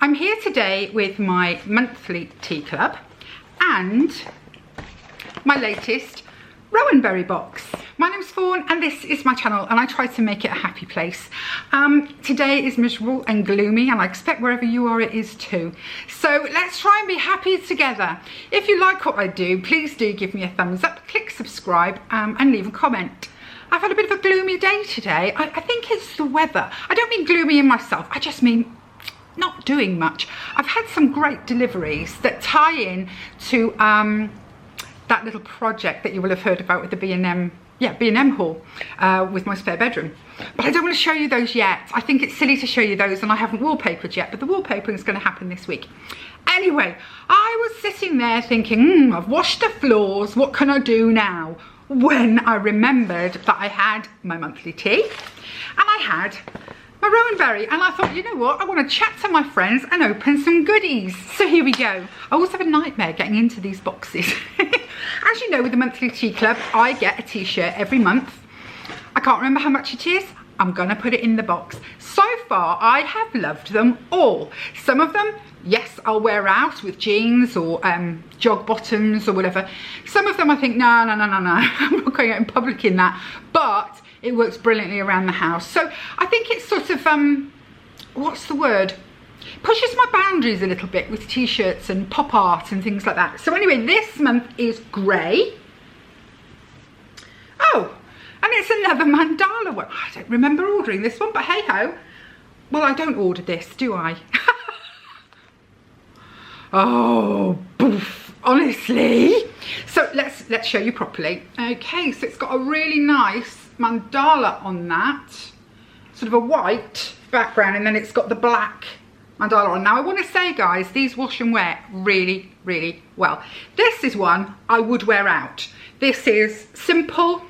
I'm here today with my monthly tea club and my latest Rowan Berry box. My name's Fawn and this is my channel and I try to make it a happy place. Today is miserable and gloomy and I expect wherever you are it is too. So let's try and be happy together. If you like what I do, please do give me a thumbs up, click subscribe and leave a comment. I've had a bit of a gloomy day today. I think it's the weather. I don't mean gloomy in myself, I just mean not doing much. I've had some great deliveries that tie in to that little project that you will have heard about with the B&M haul with my spare bedroom. But I don't want to show you those yet. I think it's silly to show you those and I haven't wallpapered yet, but the wallpapering is going to happen this week. Anyway, I was sitting there thinking, I've washed the floors, what can I do now? When I remembered that I had my monthly tea and I had my Rowan Berry, and I thought, you know what, I want to chat to my friends and open some goodies. So here we go. I always have a nightmare getting into these boxes. As you know, with the monthly tea club, I get a t-shirt every month. I can't remember how much it is. I'm gonna put it in the box. So far, I have loved them all. Some of them, yes, I'll wear out with jeans or jog bottoms or whatever. Some of them I think, no, I'm not going out in public in that. But it works brilliantly around the house. So I think it's sort of, what's the word? Pushes my boundaries a little bit with t-shirts and pop art and things like that. So anyway, this month is grey. Oh, and it's another mandala one. I don't remember ordering this one, but hey ho. Well, I don't order this, do I? Oh, boof, honestly. So let's show you properly. Okay, so it's got a really nice mandala on that, sort of a white background, and then it's got the black mandala on. Now I want to say, guys, these wash and wear really well. This is one I would wear out. This is simple,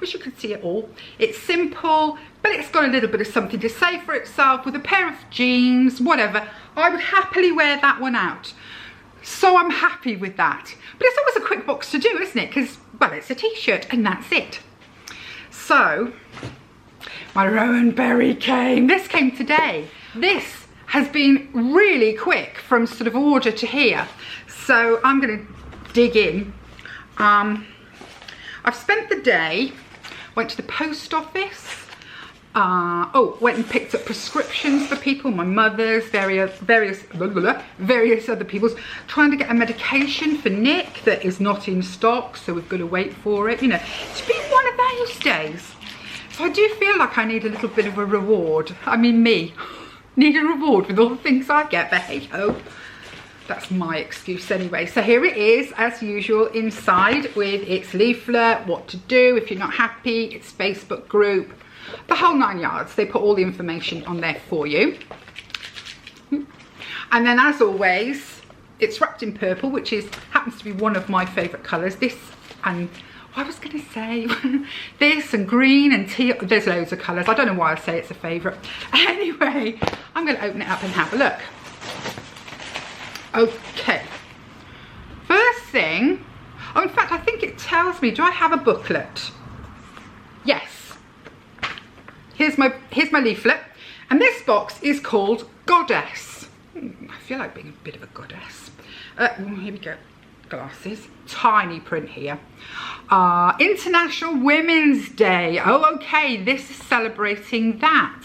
wish you could see it all. It's simple, but it's got a little bit of something to say for itself with a pair of jeans, whatever. I would happily wear that one out. So I'm happy with that. But it's always a quick box to do, isn't it? Because, well, it's a t-shirt and that's it. So, my Rowan Berry came. This came today. This has been really quick from sort of order to here. So I'm going to dig in. I've spent the day, went to the post office. Went and picked up prescriptions for people, my mother's, various other people's, trying to get a medication for Nick that is not in stock, so we've got to wait for it. You know, it's been one of those days. So I do feel like I need a little bit of a reward. I mean, me need a reward with all the things I get, but hey ho, that's my excuse anyway. So here it is, as usual, inside with its leaflet, what to do if you're not happy, its Facebook group, the whole 9 yards. They put all the information on there for you. And then, as always, it's wrapped in purple, which happens to be one of my favourite colours. This and I was going to say this and green and teal. There's loads of colours. I don't know why I say it's a favourite. Anyway, I'm going to open it up and have a look. Okay. First thing. Oh, in fact, I think it tells me. Do I have a booklet? Yes. Here's my leaflet, and this box is called Goddess. I feel like being a bit of a goddess. Here we go. Glasses. Tiny print here. International Women's Day. Oh, okay. This is celebrating that.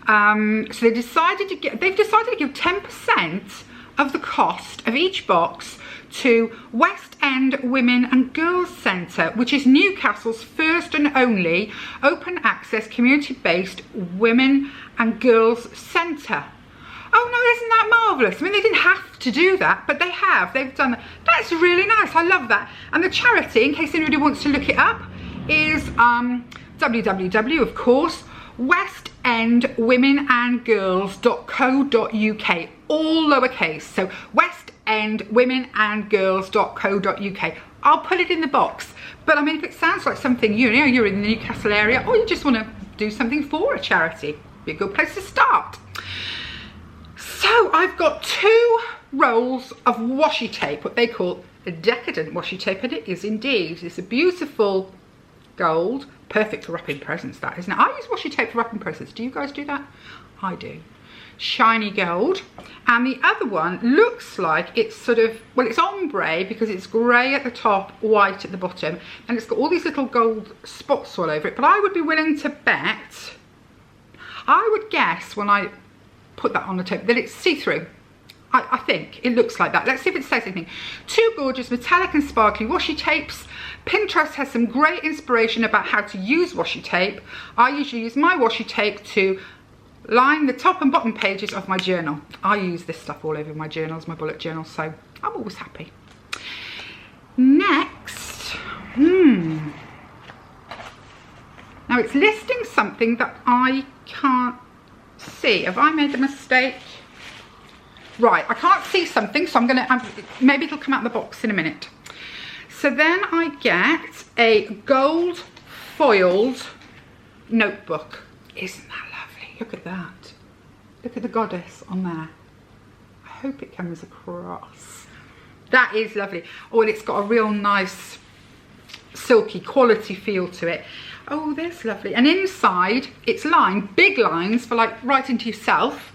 So they've decided to give 10% of the cost of each box to West End Women and Girls Centre, which is Newcastle's first and only open access community-based women and girls centre. Oh no, isn't that marvellous? I mean, they didn't have to do that, but they have. They've done that. That's really nice. I love that. And the charity, in case anybody wants to look it up, is www, of course, westendwomenandgirls.co.uk, all lowercase. So westendwomenandgirls.co.uk. I'll put it in the box. But I mean, if it sounds like something, you know, you're in the Newcastle area, or you just want to do something for a charity, be a good place to start. So I've got 2 rolls of washi tape, what they call a decadent washi tape, and it is indeed. It's a beautiful gold, perfect for wrapping presents, that, isn't it? I use washi tape for wrapping presents. Do you guys do that? I do. shiny gold, and the other one looks like it's sort of, well, it's ombre because it's grey at the top, white at the bottom, and it's got all these little gold spots all over it. But I would be willing to bet, I would guess when I put that on the table, that it's see-through. I think it looks like that. Let's see if it says anything. 2 gorgeous metallic and sparkly washi tapes. Pinterest has some great inspiration about how to use washi tape. I usually use my washi tape to line the top and bottom pages of my journal. I use this stuff all over my journals, my bullet journals, so I'm always happy. Next, now it's listing something that I can't see. Have I made a mistake? Right, I can't see something, so I'm gonna, maybe it'll come out of the box in a minute. So then I get a gold foiled notebook. Isn't that lovely? Look at that. Look at the goddess on there. I hope it comes across. That is lovely. Oh, and it's got a real nice silky quality feel to it. Oh, that's lovely. And inside, it's lined, big lines for like writing to yourself.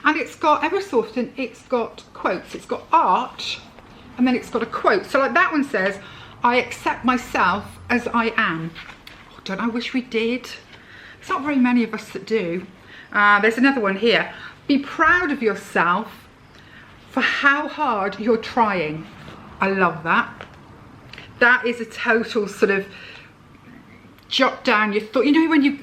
And it's got, every so often, it's got quotes. It's got art, and then it's got a quote. So like that one says, I accept myself as I am. Oh, don't I wish we did? There's not very many of us that do. There's another one here. Be proud of yourself for how hard you're trying. I love that. That is a total sort of jot down your thought. You know, when you,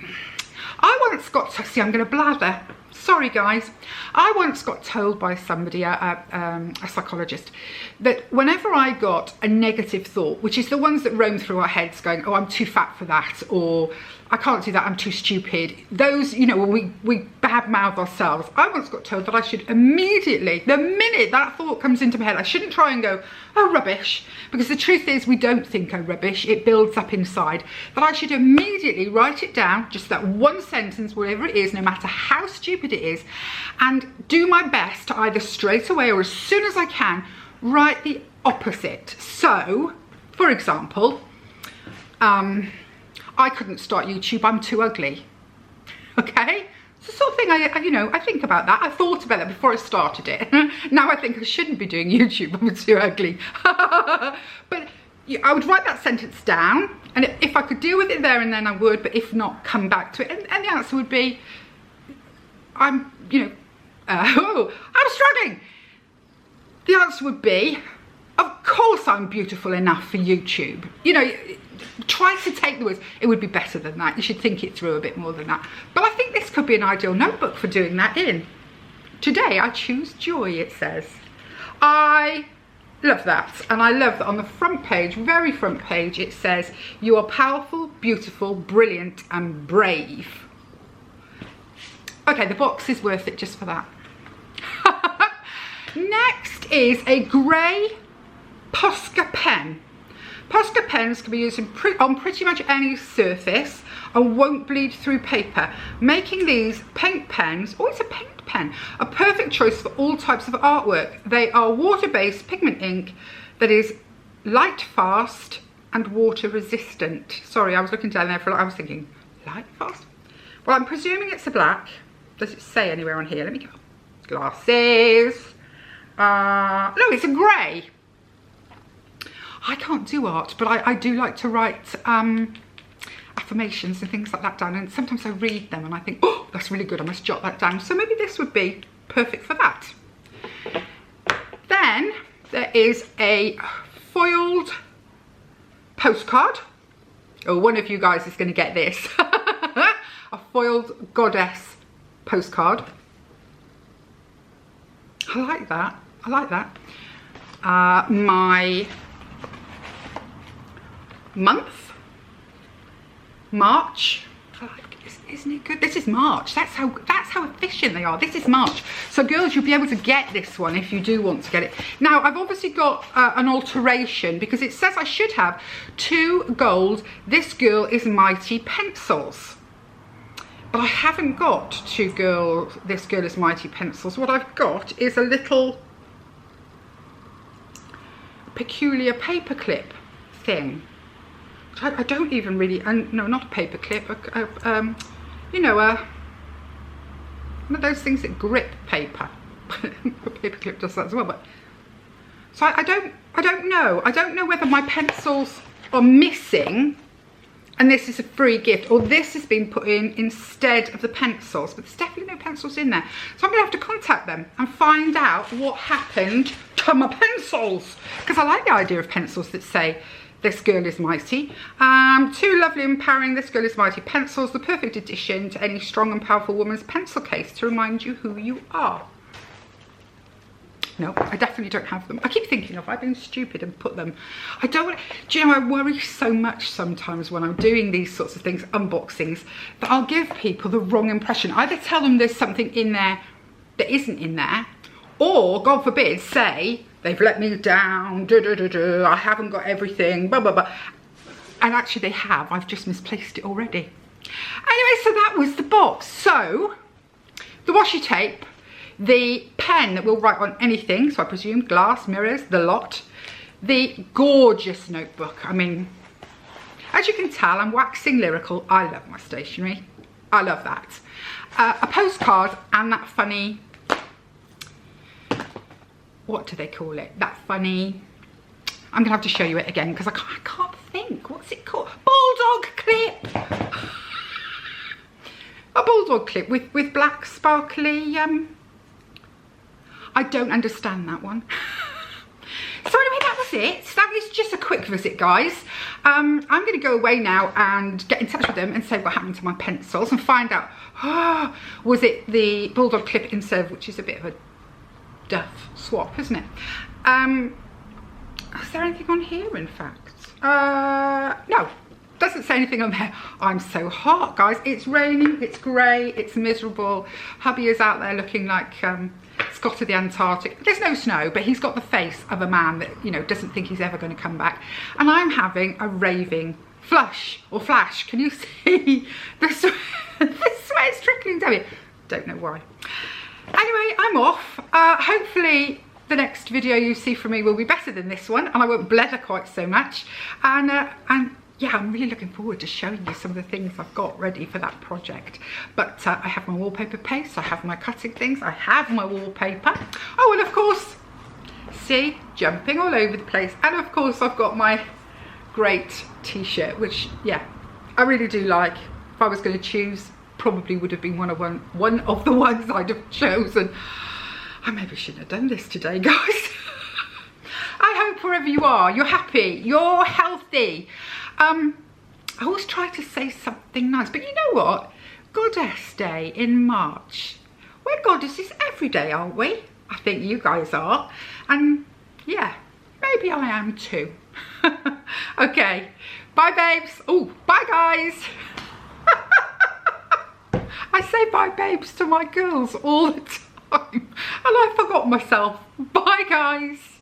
I once got to, see, I'm going to blather. Sorry guys, I once got told by somebody, a psychologist, that whenever I got a negative thought, which is the ones that roam through our heads going, oh, I'm too fat for that, or I can't do that, I'm too stupid. Those, you know, when we badmouth ourselves. I once got told that I should immediately, the minute that thought comes into my head, I shouldn't try and go, oh, rubbish. Because the truth is we don't think, oh, rubbish, it builds up inside. That I should immediately write it down, just that one sentence, whatever it is, no matter how stupid it is, and do my best to either straight away or as soon as I can, write the opposite. So, for example, I couldn't start YouTube, I'm too ugly. Okay? It's the sort of thing I think about that. I thought about that before I started it. Now I think I shouldn't be doing YouTube, I'm too ugly. But I would write that sentence down, and if I could deal with it there and then I would, but if not, come back to it. And the answer would be, I'm struggling. The answer would be, of course I'm beautiful enough for YouTube. You know, try to take the words. It would be better than that. You should think it through a bit more than that. But I think this could be an ideal notebook for doing that in. Today I choose joy, it says. I love that. And I love that on the front page, very front page, it says, you are powerful, beautiful, brilliant and brave. Okay, the box is worth it just for that. Next is a grey Posca pen. Posca pens can be used on pretty much any surface and won't bleed through paper, making these paint pens, oh, it's a paint pen, a perfect choice for all types of artwork. They are water-based pigment ink that is light fast and water resistant. Sorry, I was looking down there for, I was thinking, light fast? Well, I'm presuming it's a black. Does it say anywhere on here? Let me go. Glasses. No, it's a grey. I can't do art, but I do like to write affirmations and things like that down, and sometimes I read them and I think, oh, that's really good, I must jot that down. So maybe this would be perfect for that. Then there is a foiled postcard. Oh, one of you guys is going to get this. A foiled goddess postcard. I like that. I like that. My month, March. I like, isn't it good? This is March. That's how efficient they are. This is March. So girls, you'll be able to get this one if you do want to get it. Now I've obviously got an alteration because it says I should have 2 gold This Girl Is Mighty pencils. But I haven't got 2 This Girl Is Mighty pencils. What I've got is a little peculiar paperclip thing. I don't even really, no, not a paperclip, you know, one of those things that grip paper. Paperclip does that as well, but so I don't know whether my pencils are missing and this is a free gift, or this has been put in instead of the pencils, but there's definitely no pencils in there. So I'm gonna have to contact them and find out what happened to my pencils, because I like the idea of pencils that say "This girl is mighty." Two lovely, empowering "This girl is mighty" pencils, the perfect addition to any strong and powerful woman's pencil case to remind you who you are. No, I definitely don't have them. I keep thinking of, I've been stupid and put them. I don't, do you know, I worry so much sometimes when I'm doing these sorts of things, unboxings, that I'll give people the wrong impression. Either tell them there's something in there that isn't in there, or, God forbid, say, they've let me down, I haven't got everything, blah, blah, blah. And actually they have, I've just misplaced it already. Anyway, so that was the box. So, the washi tape, the pen that will write on anything, so I presume glass, mirrors, the lot, the gorgeous notebook. I mean, as you can tell, I'm waxing lyrical. I love my stationery. I love that. A postcard and that funny, what do they call it? That funny, I'm gonna have to show you it again because I can't think. What's it called? Bulldog clip. A bulldog clip with black sparkly, I don't understand that one. So anyway, that was it. So that was just a quick visit, guys. I'm going to go away now and get in touch with them and say what happened to my pencils and find out, was it the bulldog clip instead of, which is a bit of a duff swap, isn't it? Is there anything on here, in fact? No. Doesn't say anything on there. I'm so hot, guys. It's raining, it's grey, it's miserable. Hubby is out there looking like Scott of the Antarctic. There's no snow, but he's got the face of a man that, you know, doesn't think he's ever going to come back. And I'm having a raving flash. Can you see the sweat? The sweat's trickling down here. Don't know why. Anyway, I'm off. Hopefully the next video you see from me will be better than this one, and I won't blether quite so much. And yeah, I'm really looking forward to showing you some of the things I've got ready for that project. But I have my wallpaper paste, I have my cutting things, I have my wallpaper. Oh, and of course, see, jumping all over the place. And of course, I've got my great t-shirt, which, yeah, I really do like. If I was going to choose, probably would have been one of the ones I'd have chosen. I maybe shouldn't have done this today, guys. I hope wherever you are, you're happy, you're healthy. I always try to say something nice, but you know what? Goddess Day in March. We're goddesses every day, aren't we? I think you guys are. And yeah, maybe I am too. Okay, bye babes. Oh, bye guys. I say bye babes to my girls all the time. And I forgot myself. Bye guys.